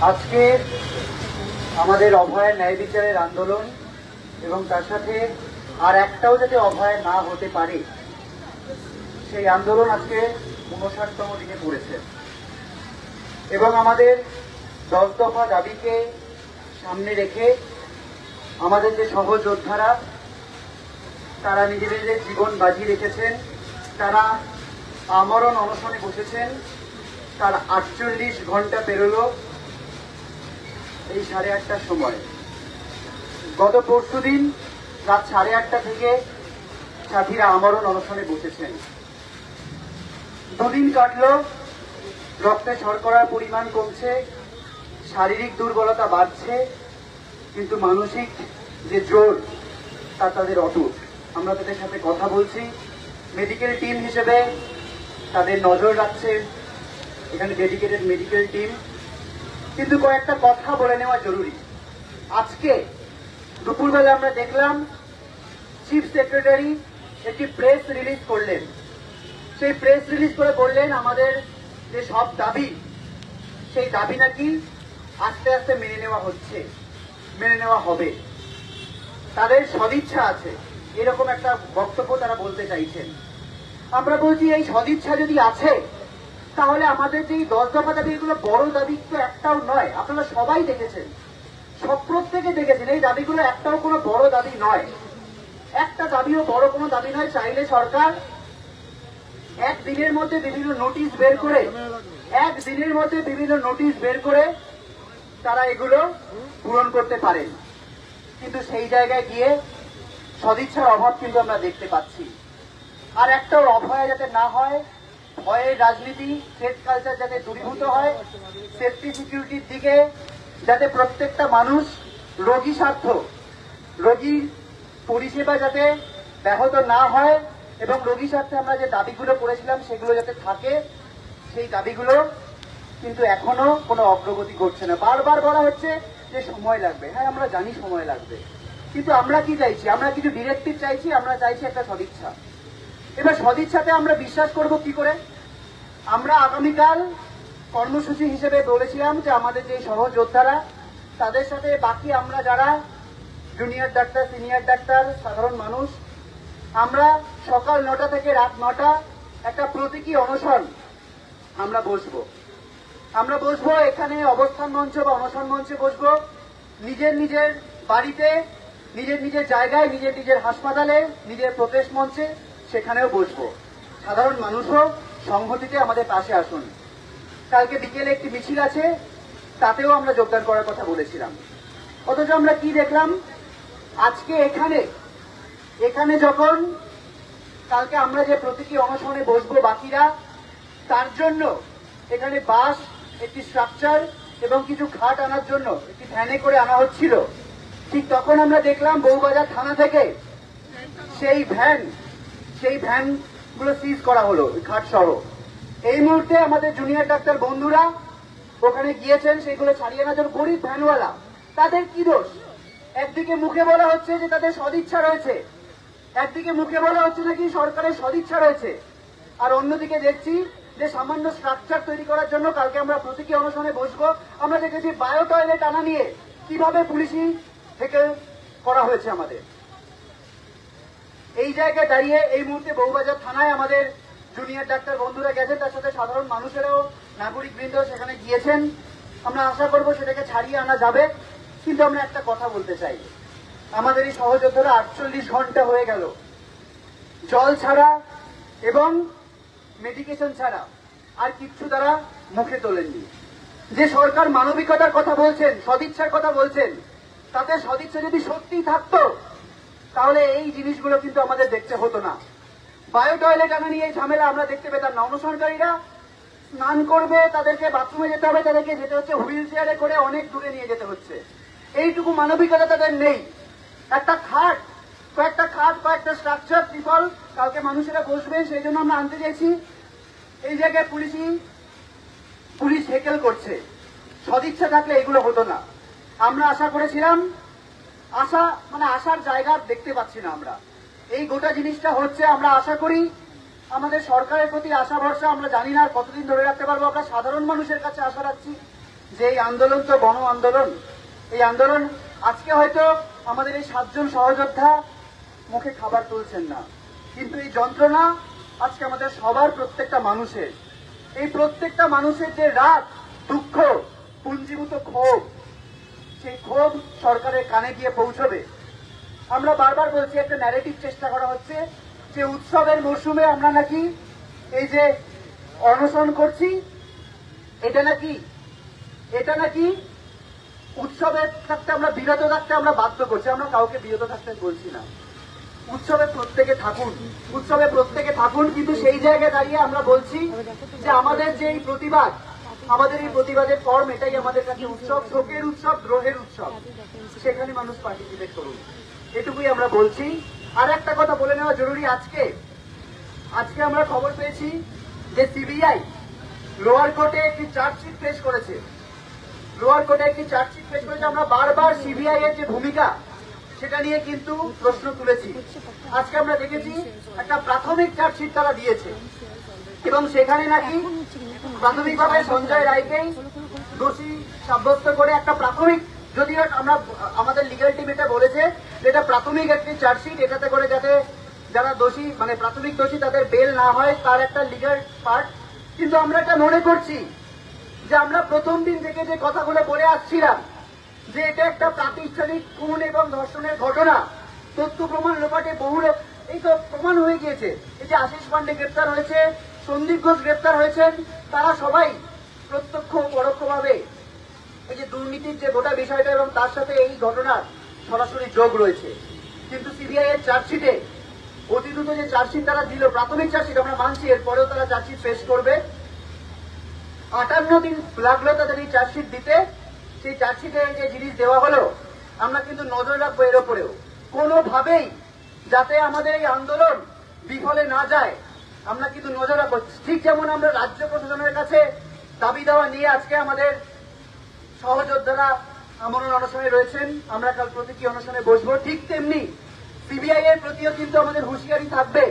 আজকে আমাদের অভয়ের ন্যায় বিচারের আন্দোলন এবং তার সাথে আর একটাও যাতে অভয় না হতে পারে সেই আন্দোলন আজকে ৫৯তম দিনে পড়েছে এবং আমাদের ১০ দফা দাবিকে সামনে রেখে আমাদের যে সহযোদ্ধারা তারা নিজেদের জীবন বাজি রেখেছেন, তারা আমরণ অনশনে বসেছেন। তার ৪৮ ঘন্টা পেরোলো এই ৮:৩০টার সময়। গত পরশুদিন রাত ৮:৩০টা থেকে সাথীরা আমরণ অনশনে বসেছেন। দুদিন কাটলো, রক্তে শর্করার পরিমাণ কমছে, শারীরিক দুর্বলতা বাড়ছে, কিন্তু মানসিক যে জোর তা তাদের অটুট। আমরা তাদের সাথে কথা বলছি, মেডিকেল টিম হিসেবে তাদের নজর রাখছে এখানে ডেডিকেটেড মেডিকেল টিম। কিন্তু কয়েকটা কথা বলে নেওয়া জরুরি। আজকে দুপুরবেলা আমরা দেখলাম চিফ সেক্রেটারি একটি প্রেস রিলিজ করলেন। সেই প্রেস রিলিজ করে বললেন আমাদের যে সব দাবি, সেই দাবি নাকি আস্তে আস্তে মেনে নেওয়া হচ্ছে, মেনে নেওয়া হবে, তাদের সদিচ্ছা আছে, এরকম একটা বক্তব্য তারা বলতে চাইছেন। আমরা বলছি এই সদিচ্ছা যদি আছে তাহলে আমাদের যে ১০ দফা দাবি, এগুলো বড় দাবি তো একটাও নয়। আপনারা সবাই দেখেছেন, সব প্রত্যেকে দেখেছেন, এই দাবিগুলো একটাও কোনো বড় দাবি নয়। একটা দাবিও বড় কোনো দাবি নয়। চাইলে সরকার একদিনের মধ্যে বিভিন্ন নোটিশ বের করে তারা এগুলো পূরণ করতে পারেন, কিন্তু সেই জায়গায় গিয়ে সদিচ্ছার অভাব কিন্তু আমরা দেখতে পাচ্ছি। আর একটাও অভয় যাতে না হয়, ভয়ের রাজনীতি, থ্রেট কালচার যাতে দূরীভূত হয়, সেফটি সিকিউরিটির দিকে যাতে প্রত্যেকটা মানুষ রোগী স্বার্থ, রোগীর পরিষেবা যাতে ব্যাহত না হয় এবং রোগী স্বার্থে আমরা যে দাবিগুলো করেছিলাম সেগুলো যাতে থাকে, সেই দাবিগুলো কিন্তু এখনো কোনো অগ্রগতি ঘটছে না। বারবার বলা হচ্ছে যে সময় লাগবে। হ্যাঁ, আমরা জানি সময় লাগবে, কিন্তু আমরা কি চাইছি? আমরা কিছু ডিরেক্টিভ চাইছি, আমরা চাইছি একটা সদিচ্ছা। এবার সদিচ্ছাতে আমরা বিশ্বাস করব কি করে? আমরা আগামীকাল কর্মসূচি হিসেবে বলেছিলাম যে আমাদের যে সহযোদ্ধারা, তাদের সাথে বাকি আমরা যারা জুনিয়র ডাক্তার, সিনিয়র ডাক্তার, সাধারণ মানুষ, আমরা সকাল ৯টা থেকে রাত ৯টা একটা প্রতীকী অনশন আমরা বসবো। এখানে অবস্থান মঞ্চ বা অনশন মঞ্চে বসবো, নিজের নিজের বাড়িতে, নিজের নিজের জায়গায়, নিজের নিজের হাসপাতালে, নিজের প্রোটেস্ট মঞ্চে, সেখানেও বসবো। সাধারণ মানুষও সংহতিতে আমাদের পাশে আসুন। কালকে বিকেলে একটি মিছিল আছে, তাতেও আমরা যোগদান করার কথা বলেছিলাম। অথচ আমরা কি দেখলাম আজকে এখানে যখন কালকে আমরা যে প্রতীকী অনশনে বসবো বাকিরা, তার জন্য এখানে বাস, একটি স্ট্রাকচার এবং কিছু খাট আনার জন্য একটি ভ্যানে করে আনা হচ্ছিল। ঠিক তখন আমরা দেখলাম বউবাজার থানা থেকে সেই ভ্যানগুলো সিজ করা হলো, খাট সহ। এই মুহূর্তে আমাদের জুনিয়র ডাক্তার বন্ধুরা ওখানে গিয়েছেন সেইগুলো ছাড়িয়ে আনার জন্য। গরিব ভ্যানওয়ালা, তাদের কি দোষ? একদিকে মুখে বলা হচ্ছে যে তাদের সদিচ্ছা রয়েছে, একদিকে মুখে বলা হচ্ছে নাকি সরকারের সদিচ্ছা রয়েছে, আর অন্যদিকে দেখছি যে সামান্য স্ট্রাকচার তৈরি করার জন্য কালকে আমরা প্রতীকী অনশনে বসবো। আমরা দেখেছি বায়ো টয়লেট আনা নিয়ে কিভাবে পুলিশি থেকে করা হয়েছে আমাদের। এই জায়গায় দাঁড়িয়ে এই মুহূর্তে বউবাজার থানায় আমাদের জুনিয়র ডাক্তার বন্ধুরা গেছেন, তার সাথে সাধারণ মানুষেরাও, নাগরিক বৃন্দ সেখানে গিয়েছেন। আমরা আশা করবো সেটাকে ছাড়িয়ে আনা যাবে। কিন্তু আমরা একটা কথা বলতে চাই, আমাদের এই সহযোদ্ধারা ৪৮ ঘন্টা হয়ে গেল জল ছাড়া এবং মেডিকেশন ছাড়া আর কিচ্ছু তারা মুখে তোলেননি। যে সরকার মানবিকতার কথা বলছেন, সদিচ্ছার কথা বলছেন, তাদের সদিচ্ছা যদি সত্যি থাকতো তাহলে এই জিনিসগুলো কিন্তু আমাদের দেখতে হতো না। বায়ো টয়লেট আনা নিয়ে এই ঝামেলা আমরা দেখতে পেতাম না। অনশনকারীরা স্নান করবে, তাদেরকে বাথরুমে যেতে হবে, তাদেরকে যেতে হচ্ছে হুইল চেয়ারে করে, অনেক দূরে নিয়ে যেতে হচ্ছে। এইটুকু মানবিকতা তাদের নেই। একটা খাট, কয়েকটা স্ট্রাকচার, ত্রিপল কালকে মানুষেরা বসবে, সেই জন্য আমরা আনতে চাইছি। এই জায়গায় পুলিশ হেকেল করছে। সদিচ্ছা থাকলে এগুলো হতো না। আমরা আশা করেছিলাম, আশার জায়গা দেখতে পাচ্ছি না আমরা। এই গোটা জিনিসটা হচ্ছে, আমরা আশা করি আমাদের সরকারের প্রতি আশা ভরসা আমরা জানি না কতদিন ধরে রাখতে পারবো। আমরা সাধারণ মানুষের কাছে আশা রাখছি যে এই আন্দোলন তো গণ আন্দোলন, এই আন্দোলন আজকে হয়তো আমাদের এই 7 জন সহযোদ্ধা মুখে খাবার তুলছেন না, কিন্তু এই যন্ত্রণা আজকে আমাদের সবার, প্রত্যেকটা মানুষের। এই প্রত্যেকটা মানুষের যে রাগ, দুঃখ, পুঞ্জীভূত ক্ষোভ, সেই ক্ষোভ সরকারের কানে গিয়ে পৌঁছবে। আমরা বারবার বলছি, একটা ন্যারেটিভ চেষ্টা করা হচ্ছে যে উৎসবের মরশুমে আমরা নাকি এই যে অনশন করছি, এটা নাকি উৎসবে থাকতে আমরা বিরত থাকতে আমরা বাধ্য করছি। আমরা কাউকে বিরত থাকতে বলছি না, উৎসবে প্রত্যেকে থাকুন, কিন্তু সেই জায়গায় দাঁড়িয়ে আমরা বলছি যে আমাদের যে এই প্রতিবাদ, আমাদের এই প্রতিবাদের ফর্ম, এটাই আমাদের কাছে উৎসব, শোকের উৎসব, দ্রোহের উৎসব। সেখানে মানুষ পার্টিসিপেট করুন, এটুকুই আমরা বলছি। আর একটা কথা বলে নেওয়া জরুরি, আজকে আমরা খবর পেয়েছি যে সিবিআই লোয়ার কোর্টে একটি চার্জশিট পেশ করেছে। আমরা বারবার সিবিআই এর যে ভূমিকা, সেটা নিয়ে কিন্তু প্রশ্ন তুলেছি। আজকে আমরা দেখেছি একটা প্রাথমিক চার্জশিট তারা দিয়েছে, এবং সেখানে নাকি প্রাথমিকভাবে সঞ্জয় রায়কেই দোষী সাব্যস্ত করে একটা প্রাথমিক, যদিও আমরা আমাদের লিগ্যাল টিম এটা বলেছে এটা প্রাথমিক একটি চার্জশিট, এটাতে করে যাতে যারা দোষী, মানে প্রাথমিক দোষী, তাদের বেল না হয়, তার একটা লিগ্যাল পার্ট। কিন্তু আমরা এটা মনে করছি যে আমরা প্রথম দিন থেকে যে কথাগুলো বলে আসছিলাম যে এটা একটা প্রাতিষ্ঠানিক খুন এবং ধর্ষণের ঘটনা, তথ্য প্রমাণ লোপাটে বহু লোক, এই তো প্রমাণ হয়ে গিয়েছে। এই যে আশিস পান্ডে গ্রেপ্তার হয়েছে, সন্দীপ ঘোষ গ্রেপ্তার হয়েছেন, তারা সবাই প্রত্যক্ষ পরোক্ষভাবে এই যে দুর্নীতির যে গোটা বিষয়টা এবং তার সাথে এই ঘটনার সরাসরি যোগ রয়েছে। কিন্তু সিবিআই এর চার্জশিটে, অতি দ্রুত যে চার্জশিট তারা দিল, প্রাথমিক চার্জশিট আমরা মানছি, এরপরেও তারা চার্জশিট পেশ করবে। 58 দিন লাগলো তাদের এই চার্জশিট দিতে। সেই চার্জশিটে যে জিনিস দেওয়া হলো, আমরা কিন্তু নজর রাখবো এর ওপরেও, কোনোভাবেই যাতে আমাদের এই আন্দোলন বিফলে না যায়, আমরা কিন্তু নজর রাখবো। ঠিক যেমন আমরা রাজ্য প্রশাসনের কাছে দাবি দেওয়া নিয়ে আজকে আমাদের সহযোদ্ধারা আমরণ অনশনে রয়েছেন, আমরা কাল প্রতীকী অনশনে বসবো, ঠিক তেমনি সিবিআই এর প্রতিও কিন্তু আমাদের হুঁশিয়ারি থাকবে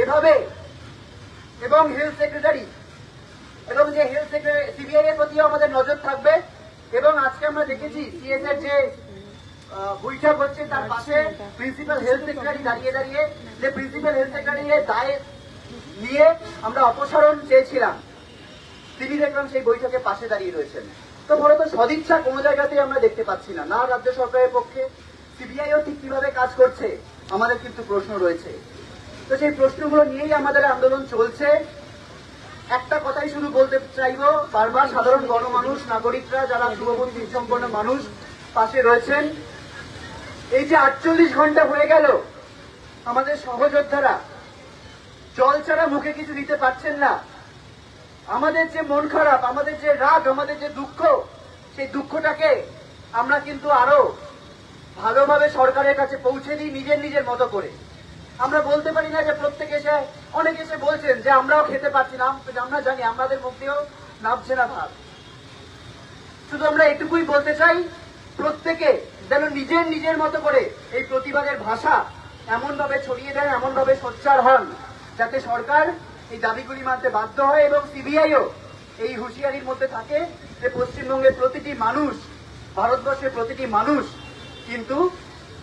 এভাবে। এবং হেলথ সেক্রেটারি এবং যে হেলথ সেক্রেটারি, সিবিআই এর প্রতিও আমাদের নজর থাকবে। এবং আজকে আমরা দেখেছি সিএস এর যে বৈঠক হচ্ছে, তার পাশে প্রিন্সিপাল হেলথ সেক্রেটারি দাঁড়িয়ে যে প্রিন্সিপাল হেলথ সেক্রেটারির দায় নিয়ে আমরা অপসারণ চেয়েছিলাম, তিনি দেখলাম সেই বৈঠকে পাশে দাঁড়িয়ে রয়েছেন। তো মূলত সদিচ্ছা কোনো জায়গাতেই আমরা দেখতে পাচ্ছি না, না রাজ্য সরকারের পক্ষে, সিবিআইও ঠিক কিভাবে কাজ করছে আমাদের কিন্তু প্রশ্ন রয়েছে। তো সেই প্রশ্নগুলো নিয়েই আমাদের আন্দোলন চলছে। একটা কথাই শুধু বলতে চাইবো, বারবার সাধারণ গণমানুষ, নাগরিকরা, যারা শুভবুদ্ধি সম্পন্ন মানুষ পাশে রয়েছেন, এই যে 48 ঘন্টা হয়ে গেল আমাদের সহযোদ্ধারা জল ছাড়া মুখে কিছু দিতে পারছেন না। আমাদের যে মন খারাপ, আমাদের যে রাগ, আমাদের যে দুঃখ, সেই দুঃখটাকে আমরা কিন্তু আরো ভালোভাবে সরকারের কাছে পৌঁছে দিই নিজের মতো করে। আমরা বলতে পারি না যে প্রত্যেকে এসে, অনেকে এসে বলছেন যে আমরাও খেতে পারছি না, আমরা জানি আমাদের মুখ দিয়েও নামছে না ভাব। শুধু আমরা এটুকুই বলতে চাই, প্রত্যেকে যেন নিজের মতো করে এই প্রতিবাদের ভাষা এমন ভাবে ছড়িয়ে দেন, এমন ভাবে সোচ্চার হন, যাতে সরকার এই দাবিগুলি মানতে বাধ্য হয় এবং সিবিআইও এই হুঁশিয়ারির মধ্যে থাকে যে পশ্চিমবঙ্গের প্রতিটি মানুষ, ভারতবর্ষের প্রতিটি মানুষ কিন্তু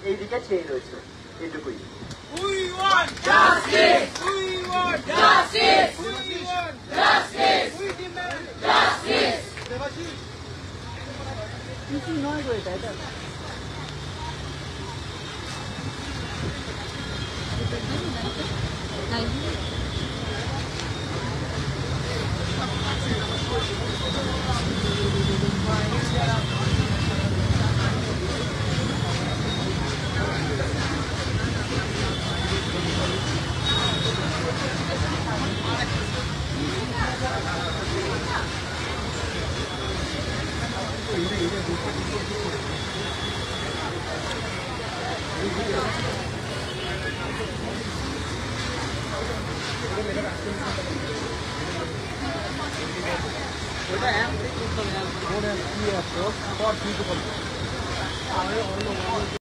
এই দিকে চেয়ে রয়েছে। এটুকুই। We want justice! We want justice! We want justice! We demand justice! কিছু নয় করে এটা ওটা অ্যাপ থেকে করতে হবে, ফোন অ্যাপ কি আছে,